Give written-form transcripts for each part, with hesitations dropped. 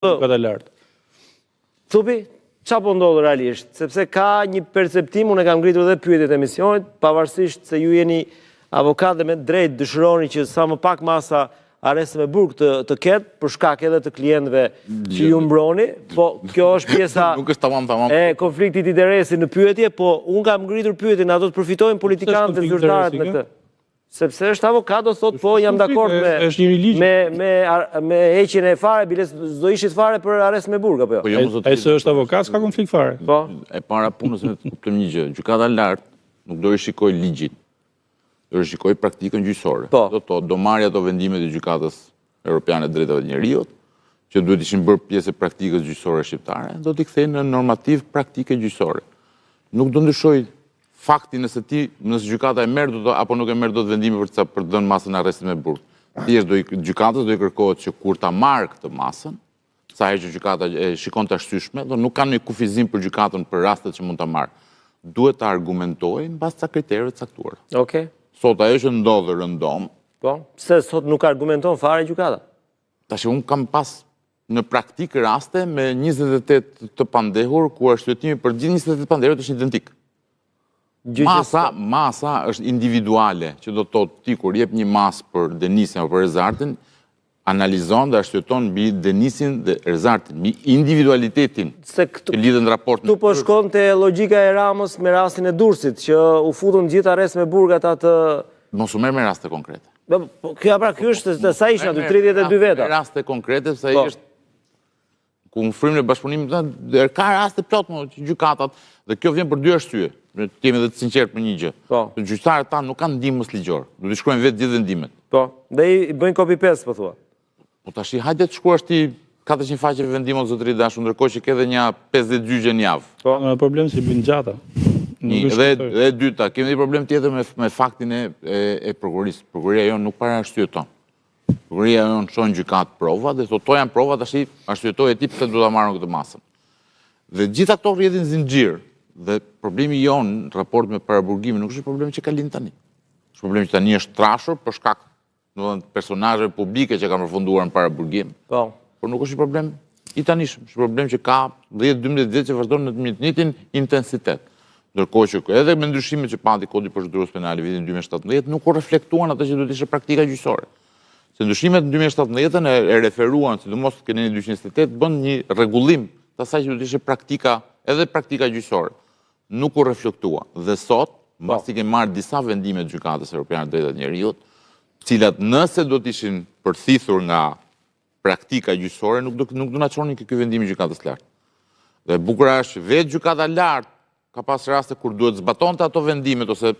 Gjykata e lartë. Thupi, qa po ndodhë realisht? Sepse ka një perceptim, unë e kam ngritur dhe pyetjet e emisionit, pavarësisht se ju jeni avokat dhe me drejt dëshironi që sa më pak masa arreste me burg të ketë, për shkak edhe të klientëve që ju mbroni, po kjo është pjesa e konfliktit interesi në pyetje, po unë kam ngritur pyetjen, ato të përfitojnë politikanët dhe zyrtarët në këtë. Sepse është avokat, do thotë, po jam dakord me heqjen e fare, biles do ishit fare për arrest me burg, apo jo? Ai se është avokat, s'ka konflikt fare. Po. E para punës me të kuptojmë një gjë, gjykata e lartë nuk do rishikoj ligjin, do rishikoj praktikën gjyqësore. Do marrë ato vendimet e gjykatës Europiane të Drejtave të Njerëzit, që duhet ishin bërë pjesë e praktikës gjyqësore shqiptare, do t'i kthejnë në normativ praktike gjyqësore. Nuk do ndryshoj fakti nëse gjykata e merr apo nuk e merr dot vendime për të dhënë masën e arrestit me burg. Thjesht gjykatës do i kërkohet që kur ta marrë këtë masën, sa herë që gjykata e shikon të ashtyshme, do nuk kanë një kufizim për gjykatën për rastet që mund ta marrë. Duhet të argumentojë mbas ca kriterieve të caktuara. Okej. Sot ajo që ndodh rëndom. Po, pse sot nuk argumenton fare gjykata? Tash unë kam pas në praktikë raste me 28 të pandehur, ku arshyetimi për gjithë 28 pandehurët është identik. Masa është individuale, që do të thotë ti kur jep një masë për Denisin apo për Rezartin, analizon dhe arsyeton mbi Denisin dhe Rezartin, mbi individualitetin që lidhen në raport. Tu po shkon te logjika e Ramës me rastin e Durrësit, që u futën gjithë arrest me burg ata të... Mos u merr me raste konkrete. Kjo është sa ishin aty 32 veta. Me raste konkrete, sa është ku në frymën e bashkëpunimit, ka raste plot që gjykatat, dhe kjo vjen për dy arsye. Të jemi dhe të sinqert me një gjë. Të gjyqtarët ta nuk kanë ndihmës ligjore. Do të shkruajnë vetë gjithë vendimet. Po, dhe i bëjnë copy-paste, po thua. Po tash hajde të shkruash ti 400 faqe vendimit zotëri dashur, ndërkohë që ke edhe një 50 gjyqe në javë. Po, në problem si bën gjata. Dhe dyta, kemi një problem tjetër me faktin e prokurisë. Prokuria jonë nuk para arsyetton. Prokuria jonë çon gjykat prova dhe thotë to janë prova, tash arsyetohet ti pse do ta marrën këtë masën. Dhe gjithë ato rrjedhin zinxhir. Dhe problemi jonë në raport me paraburgimin nuk është problem që ka lind tani. është problem që tani është trashur për shkak personazheve publike që kanë përfunduar në paraburgim. Po. Por nuk është një problem i tanishëm, është problem që ka 10-12 vjet që vazhdon në të njëjtin intensitet. Ndërkohë që edhe me ndryshimet që pati Kodi i Procedurës Penale vitin 2017 nuk u reflektuan atë që duhet ishte praktika gjyqësore. Se ndryshimet në 2017 e referuan, sidomos Keneni 228, bën një rregullim të asaj që duhet ishte praktika, edhe praktika gjyqësore. Nuk u reflektua. Dhe sot, mbasi kemi marrë disa vendime të Gjykatës Europiane të Drejtave të Njerëzit, cilat nëse do të ishin përthithur nga praktika gjyqësore, nuk do na çonin ky vendim i Gjykatës lartë. Dhe bukur është vetë Gjykata lartë ka pas raste kur duhet zbatonte ato vendimet ose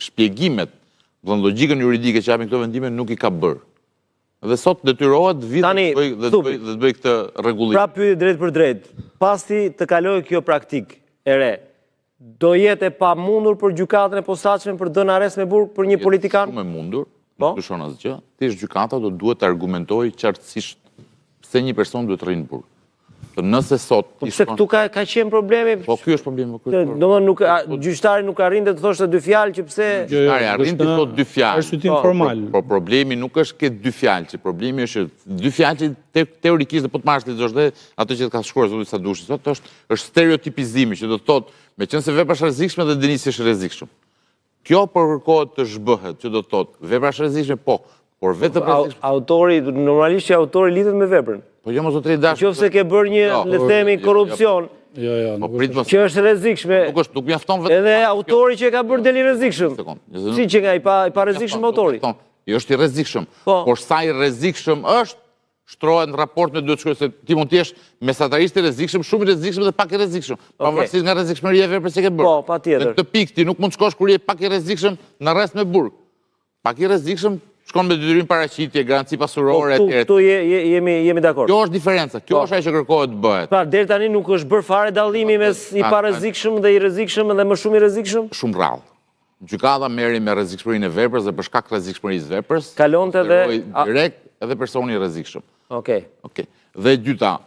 shpjegimet dhe logjikën juridike që japin këto vendime nuk i ka bërë. Dhe sot detyrohet viti dhe të bëj këtë rregullim. Pra pyetje drejt për drejt. Pasi të kalojë kjo praktikë e re, do jetë e pamundur për gjykatën e posaçme për dënë arrest me burg për një politikan? Shumë e mundur, nuk dyshon asgjë. Thjesht gjykata do duhet të argumentojë qartësisht pse një person duhet të rrinë në burg. Nëse sot... Pse këtu ka qenë problemi? Po, ky është problemi. Gjyqtari nuk arrinte të thoshte dy fjalë që pse... Gjyqtari arrinte të thotë dy fjalë. Arsyetim formal. Po, problemi nuk është këtë dy fjalë, që problemi është dy fjalë që teorikisht dhe po të marrësh lexosh dhe ato që ka shkruar zoti Sadushi sot është stereotipizimi që do të thotë, meqense vepra është rrezikshme dhe dënisi është rrezikshëm. Kjo kërkohet të zhbëhet, që do të thotë, vepra është rrezikshme, po, por vetëm autori, normalisht që autori lidhet me veprën. Po jo mos zotëri dashur. Nëse ke bërë një, le të themi, korrupsion, që është rrezikshme. Nuk mjafton vetëm. Edhe autori që ka bërë deli rrezikshëm. Si që nga i pa rrezikshëm autori. Jo është i rrezikshëm, por sa i rrezikshëm është, shtrohet në raport me duhet shkruaj se ti mund të jesh mesatarisht i rrezikshëm, shumë i rrezikshëm dhe pak i rrezikshëm. Pavarësisht nga rrezikshmëria e veprës që ke bërë. Po, patjetër. Në këtë pikë ti nuk mund të shkosh kur je pak i rrezikshëm në arrest me burg. Pak i rrezikshëm shkon me detyrim paraqitje, garanci pasurore etj. Këtu jemi dakord. Kjo është diferenca, kjo është ajo që kërkohet të bëhet. Pra deri tani nuk është bërë fare dallimi mes i parrezikshëm dhe i rrezikshëm dhe më shumë i rrezikshëm? Shumë rrallë. Gjykata merri me rrezikshmërinë e veprës dhe për shkak të rrezikshmërisë së veprës, kalonte dhe direkt edhe personi i rrezikshëm. Okej. Dhe dyta,